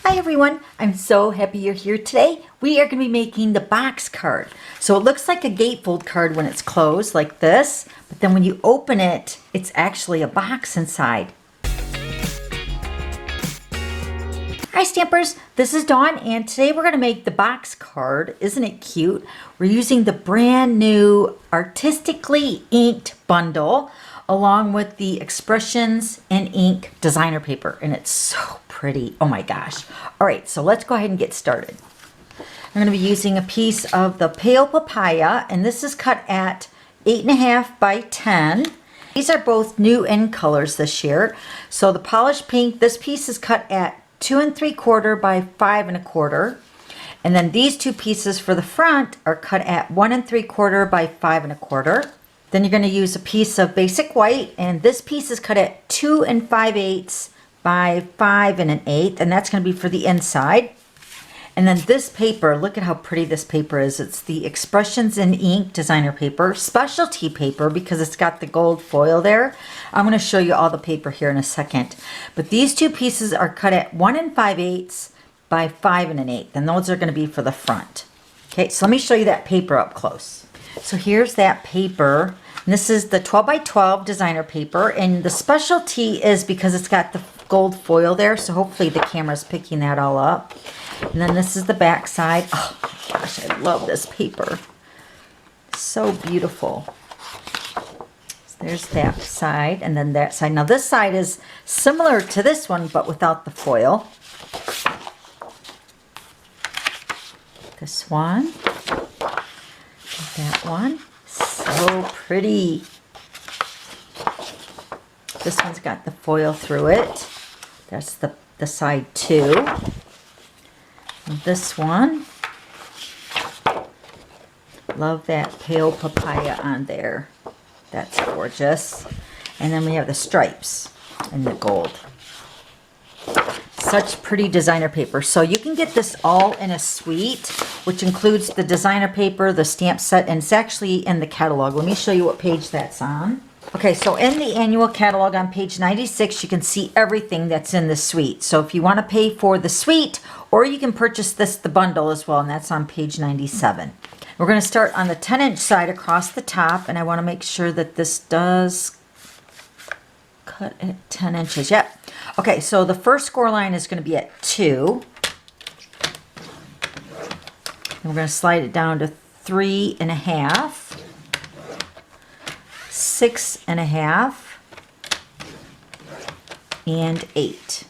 Hi everyone, I'm so happy you're here today. We are going to be making the box card. So it looks like a gatefold card when it's closed like this, but then when you open it, it's actually a box inside. Hi Stampers, this is Dawn and today we're going to make the box card. Isn't it cute? We're using the brand new Artistically Inked bundle along with the Expressions in Ink designer paper, and it's so pretty. Oh my gosh. All right, so let's go ahead and get started. I'm going to be using a piece of the pale papaya, and this is cut at 8.5 by 10. These are both new in colors this year. So the polished pink, this piece is cut at 2 3/4 by 5 1/4. And then these two pieces for the front are cut at 1 3/4 by 5 1/4. Then you're going to use a piece of basic white, and this piece is cut at 2 5/8 by 5 1/8, and that's going to be for the inside. And then this paper, look at how pretty this paper is. It's the Expressions in Ink designer paper, specialty paper because it's got the gold foil there. I'm going to show you all the paper here in a second. But these two pieces are cut at 1 5/8 by 5 1/8, and those are going to be for the front. Okay, so let me show you that paper up close. So here's that paper. And this is the 12 by 12 designer paper, and the specialty is because it's got the gold foil there, so hopefully the camera's picking that all up. And then this is the back side. Oh my gosh, I love this paper. So beautiful. So there's that side, and then that side. Now this side is similar to this one, but without the foil. This one. That one. So pretty. This one's got the foil through it. That's the side too. And this one. Love that pale papaya on there. That's gorgeous. And then we have the stripes and the gold. Such pretty designer paper. So you can get this all in a suite, which includes the designer paper, the stamp set, and it's actually in the catalog. Let me show you what page that's on. Okay, so in the annual catalog on page 96, you can see everything that's in the suite. So if you want to pay for the suite, or you can purchase the bundle as well, and that's on page 97. We're going to start on the 10-inch side across the top, and I want to make sure that this does cut at 10 inches. Yep. Okay, so the first score line is going to be at 2. And we're going to slide it down to 3 1/2, 6 1/2, and 8.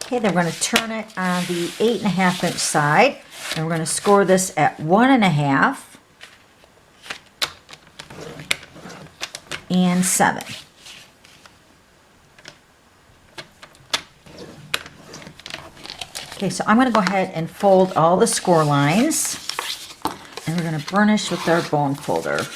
Okay, then we're going to turn it on the 8 1/2 inch side, and we're going to score this at 1 1/2 and 7. Okay, so I'm going to go ahead and fold all the score lines, and we're going to burnish with our bone folder.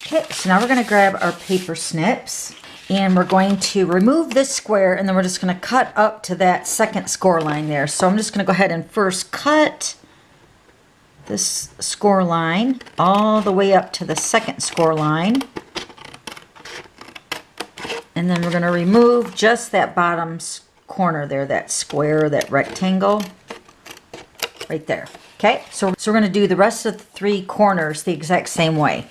Okay, so now we're going to grab our paper snips, and we're going to remove this square, and then we're just going to cut up to that second score line there. So I'm just going to go ahead and first cut this score line all the way up to the second score line, and then we're going to remove just that bottom corner there, that square, that rectangle right there. Okay, so we're going to do the rest of the 3 corners the exact same way.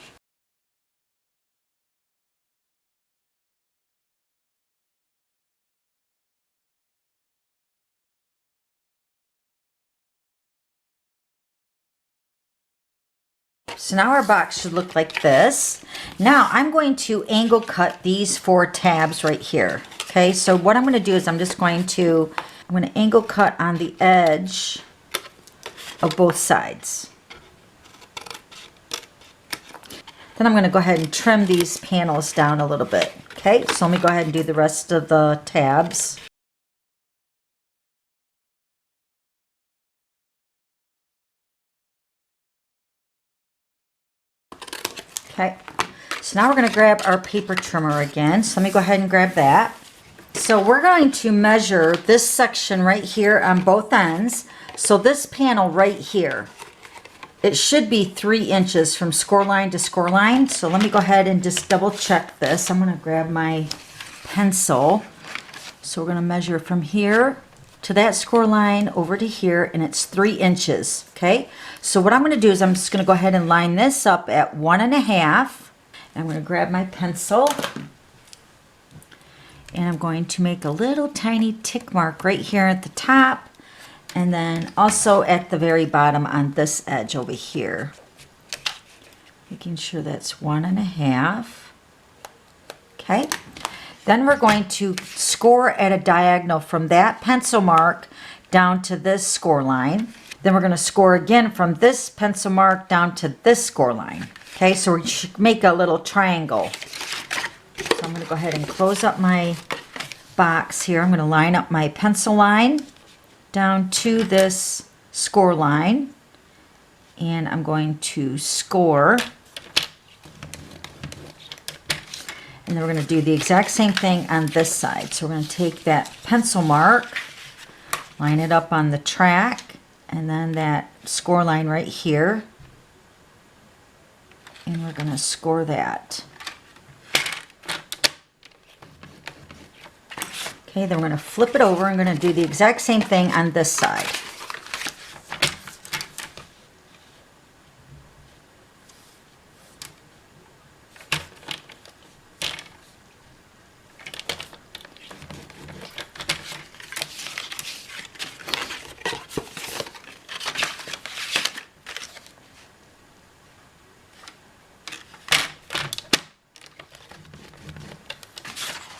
So now our box should look like this. Now I'm going to angle cut these 4 tabs right here. Okay, so what I'm going to do is I'm going to angle cut on the edge of both sides. Then I'm going to go ahead and trim these panels down a little bit. Okay, so let me go ahead and do the rest of the tabs. Okay, so now we're going to grab our paper trimmer again. So let me go ahead and grab that. So we're going to measure this section right here on both ends. So this panel right here, it should be 3 inches from score line to score line. So let me go ahead and just double check this. I'm going to grab my pencil. So we're going to measure from here to that score line over to here, and it's 3 inches. Okay, so what I'm going to do is I'm just going to go ahead and line this up at 1.5. I'm going to grab my pencil, and I'm going to make a little tiny tick mark right here at the top, and then also at the very bottom on this edge over here. Making sure that's 1.5. Okay. Then we're going to score at a diagonal from that pencil mark down to this score line. Then we're going to score again from this pencil mark down to this score line. Okay, so we should make a little triangle. So I'm going to go ahead and close up my box here. I'm going to line up my pencil line down to this score line. And I'm going to score. And then we're going to do the exact same thing on this side. So we're going to take that pencil mark, line it up on the track, and then that score line right here. And we're going to score that. Okay, then we're going to flip it over. I'm going to do the exact same thing on this side.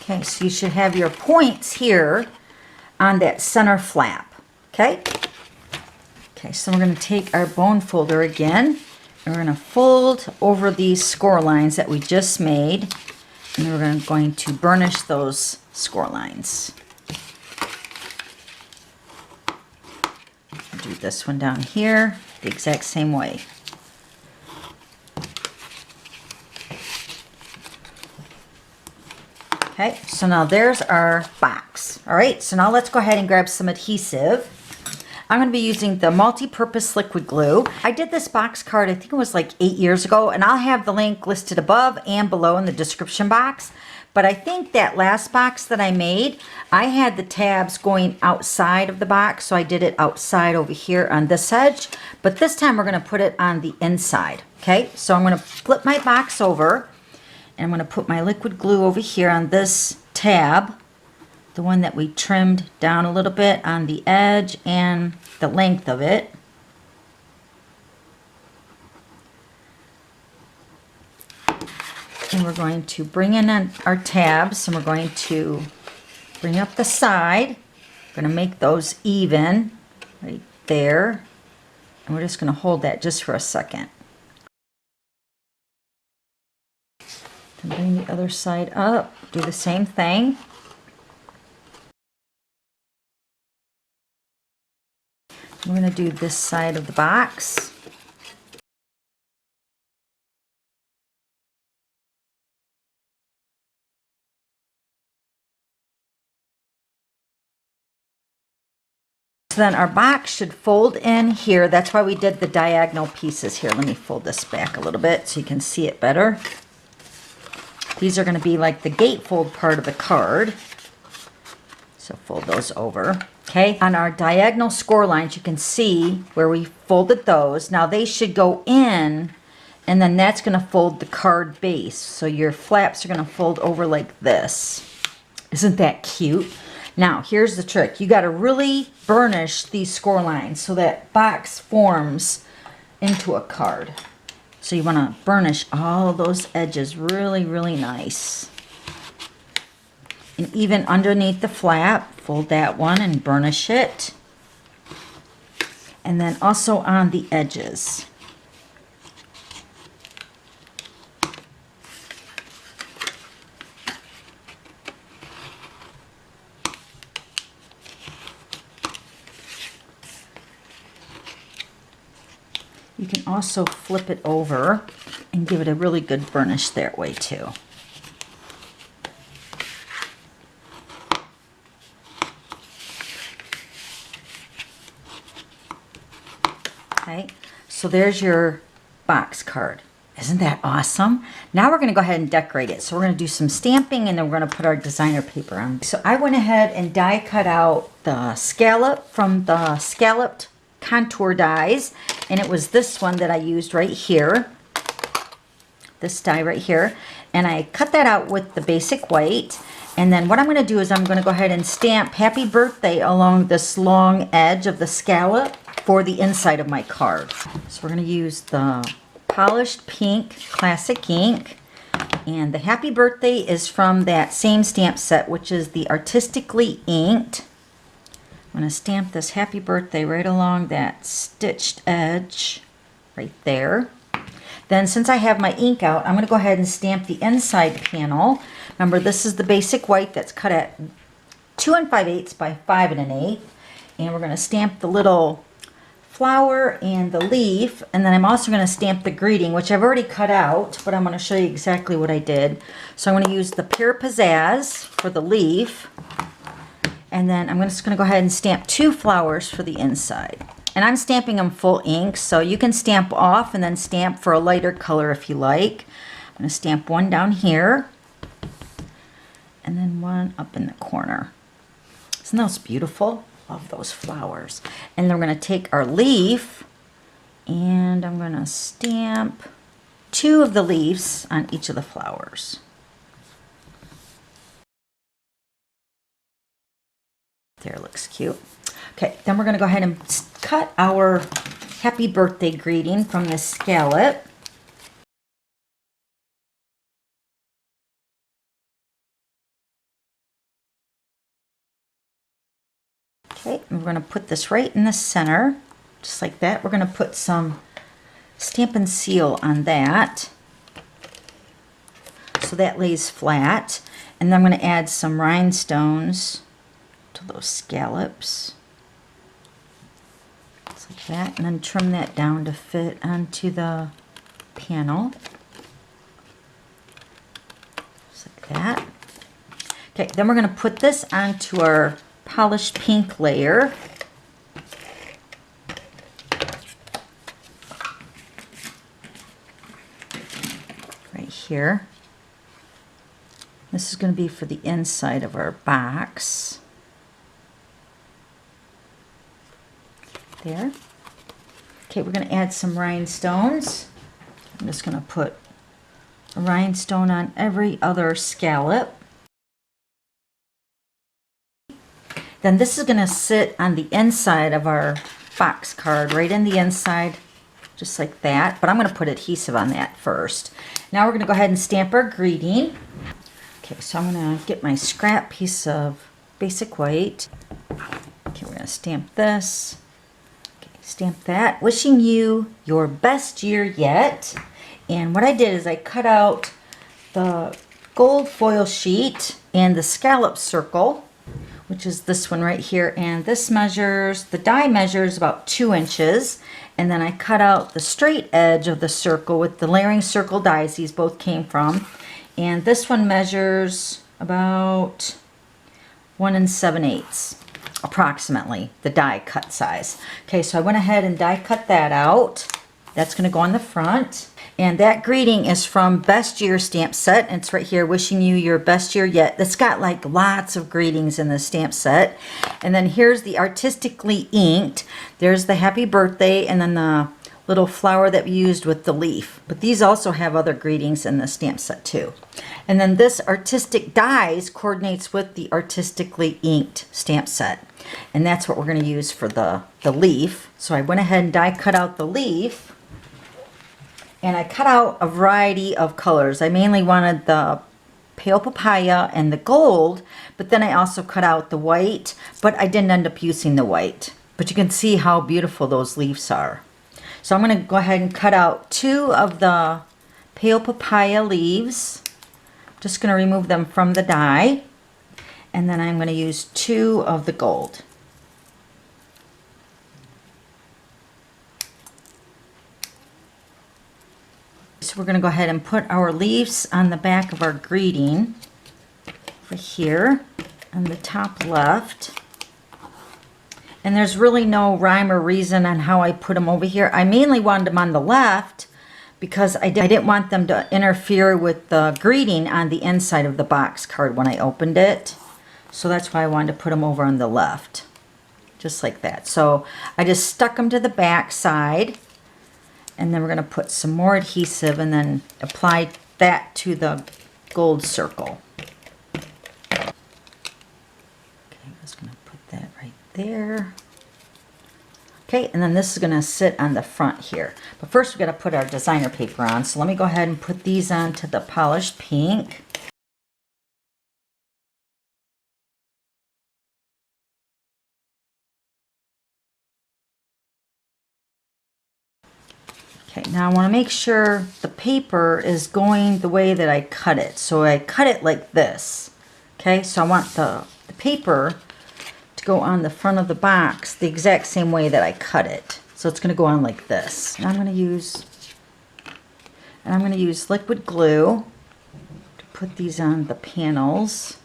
Okay, so you should have your points here on that center flap. Okay? Okay, so we're going to take our bone folder again, and we're going to fold over these score lines that we just made, and we're going to burnish those score lines. Do this one down here the exact same way. Okay, so now there's our box. All right, so now let's go ahead and grab some adhesive. I'm going to be using the multi-purpose liquid glue. I did this box card, I think it was like 8 years ago, and I'll have the link listed above and below in the description box. But I think that last box that I made, I had the tabs going outside of the box, so I did it outside over here on this edge. But this time we're going to put it on the inside. Okay, so I'm going to flip my box over. And I'm going to put my liquid glue over here on this tab, the one that we trimmed down a little bit on the edge and the length of it. And we're going to bring in our tabs, and we're going to bring up the side. We're going to make those even right there. And we're just going to hold that just for a second. And bring the other side up, do the same thing. We're going to do this side of the box. So then our box should fold in here. That's why we did the diagonal pieces here. Let me fold this back a little bit so you can see it better. These are going to be like the gatefold part of the card. So fold those over. Okay, on our diagonal score lines, you can see where we folded those. Now they should go in, and then that's going to fold the card base. So your flaps are going to fold over like this. Isn't that cute? Now, here's the trick. You got to really burnish these score lines so that box forms into a card. So you want to burnish all of those edges really, really nice. And even underneath the flap, fold that one and burnish it. And then also on the edges. You can also flip it over and give it a really good burnish that way too. Okay, So there's your box card. Isn't that awesome? Now we're going to go ahead and decorate it. So we're going to do some stamping and then we're going to put our designer paper on. So I went ahead and die cut out the scallop from the Scalloped Contour dies. And it was this one that I used right here. This die right here. And I cut that out with the basic white. And then what I'm going to do is I'm going to go ahead and stamp Happy Birthday along this long edge of the scallop for the inside of my card. So we're going to use the polished pink classic ink, and the Happy Birthday is from that same stamp set, which is the Artistically Inked. I'm going to stamp this Happy Birthday right along that stitched edge right there. Then since I have my ink out, I'm going to go ahead and stamp the inside panel. Remember, this is the basic white that's cut at 2 5/8 by 5 1/8, and we're going to stamp the little flower and the leaf, and then I'm also going to stamp the greeting, which I've already cut out, but I'm going to show you exactly what I did. So I'm going to use the Pure Pizzazz for the leaf, and then I'm just going to go ahead and stamp 2 flowers for the inside. And I'm stamping them full ink, so you can stamp off and then stamp for a lighter color if you like. I'm going to stamp one down here, and then one up in the corner. Isn't those beautiful? Love those flowers. And then we're going to take our leaf and I'm going to stamp 2 of the leaves on each of the flowers. There, looks cute. Okay, then we're going to go ahead and cut our Happy Birthday greeting from the scallop. Okay, and we're going to put this right in the center, just like that. We're going to put some Stampin' Seal on that, so that lays flat. And then I'm going to add some rhinestones to those scallops, just like that. And then trim that down to fit onto the panel, just like that. Okay, then we're going to put this onto our polished pink layer. Right here. This is going to be for the inside of our box. There. Okay, we're going to add some rhinestones. I'm just going to put a rhinestone on every other scallop. Then this is going to sit on the inside of our box card, right in the inside, just like that. But I'm going to put adhesive on that first. Now we're going to go ahead and stamp our greeting. Okay, so I'm going to get my scrap piece of basic white. Okay, we're going to stamp this. Okay, stamp that. Wishing you your best year yet. And what I did is I cut out the gold foil sheet and the scallop circle, which is this one right here, and this measures, the die measures about 2 inches, and then I cut out the straight edge of the circle with the layering circle dies these both came from, and this one measures about 1 7/8 approximately, the die cut size. Okay, so I went ahead and die cut that out. That's going to go on the front. And that greeting is from Best Year stamp set. And it's right here, wishing you your best year yet. It's got like lots of greetings in the stamp set. And then here's the Artistically Inked. There's the Happy Birthday and then the little flower that we used with the leaf. But these also have other greetings in the stamp set too. And then this Artistic Dies coordinates with the Artistically Inked stamp set. And that's what we're going to use for the leaf. So I went ahead and die cut out the leaf. And I cut out a variety of colors. I mainly wanted the pale papaya and the gold, but then I also cut out the white, but I didn't end up using the white. But you can see how beautiful those leaves are. So I'm going to go ahead and cut out 2 of the pale papaya leaves. Just going to remove them from the die. And then I'm going to use 2 of the gold. So we're going to go ahead and put our leaves on the back of our greeting over here on the top left. And there's really no rhyme or reason on how I put them over here. I mainly wanted them on the left because I didn't want them to interfere with the greeting on the inside of the box card when I opened it. So that's why I wanted to put them over on the left. Just like that. So I just stuck them to the back side. And then we're going to put some more adhesive and then apply that to the gold circle. Okay, I'm just going to put that right there. Okay, and then this is going to sit on the front here. But first we've got to put our designer paper on. So let me go ahead and put these onto the polished pink. Okay, now I want to make sure the paper is going the way that I cut it. So I cut it like this. Okay, so I want the paper to go on the front of the box the exact same way that I cut it. So it's going to go on like this. And I'm going to use liquid glue to put these on the panels.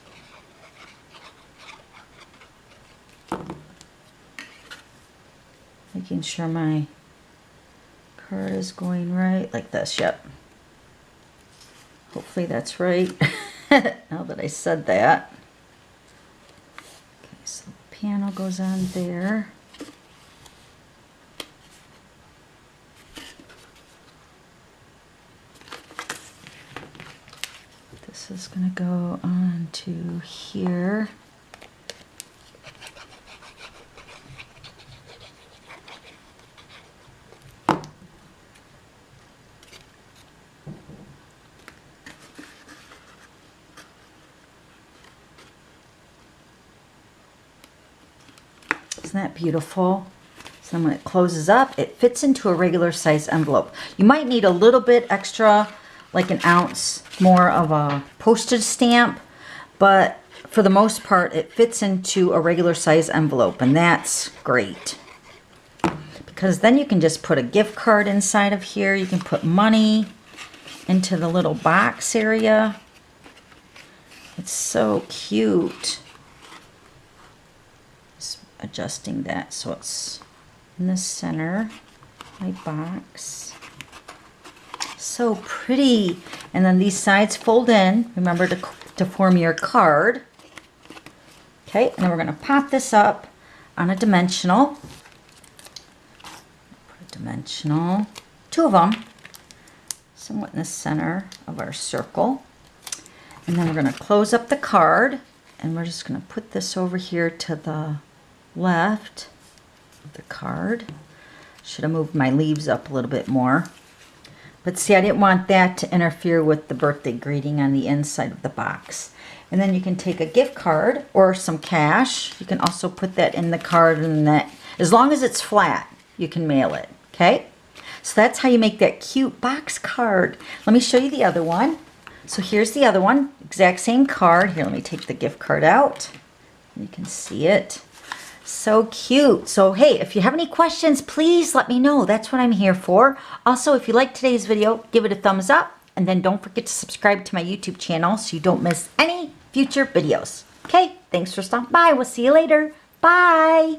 Making sure my card is going right, like this, yep. Hopefully that's right, now that I said that. Okay, so the panel goes on there. This is going to go on to here. Isn't that beautiful? So then when it closes up, it fits into a regular size envelope. You might need a little bit extra, like an ounce more of a postage stamp, but for the most part, it fits into a regular size envelope, and that's great. Because then you can just put a gift card inside of here. You can put money into the little box area. It's so cute. Adjusting that so it's in the center of my box. So pretty. And then these sides fold in. Remember to form your card. Okay, and then we're going to pop this up on a dimensional. Put a dimensional, two of them, somewhat in the center of our circle. And then we're going to close up the card, and we're just going to put this over here to the left of the card. Should have moved my leaves up a little bit more. But see, I didn't want that to interfere with the birthday greeting on the inside of the box. And then you can take a gift card or some cash. You can also put that in the card, and that, as long as it's flat, you can mail it. Okay? So that's how you make that cute box card. Let me show you the other one. So here's the other one. Exact same card. Here, let me take the gift card out. You can see it. So cute. So hey, if you have any questions, please let me know. That's what I'm here for. Also, if you liked today's video, give it a thumbs up, and then don't forget to subscribe to my YouTube channel so you don't miss any future videos. Okay, thanks for stopping by. We'll see you later. Bye.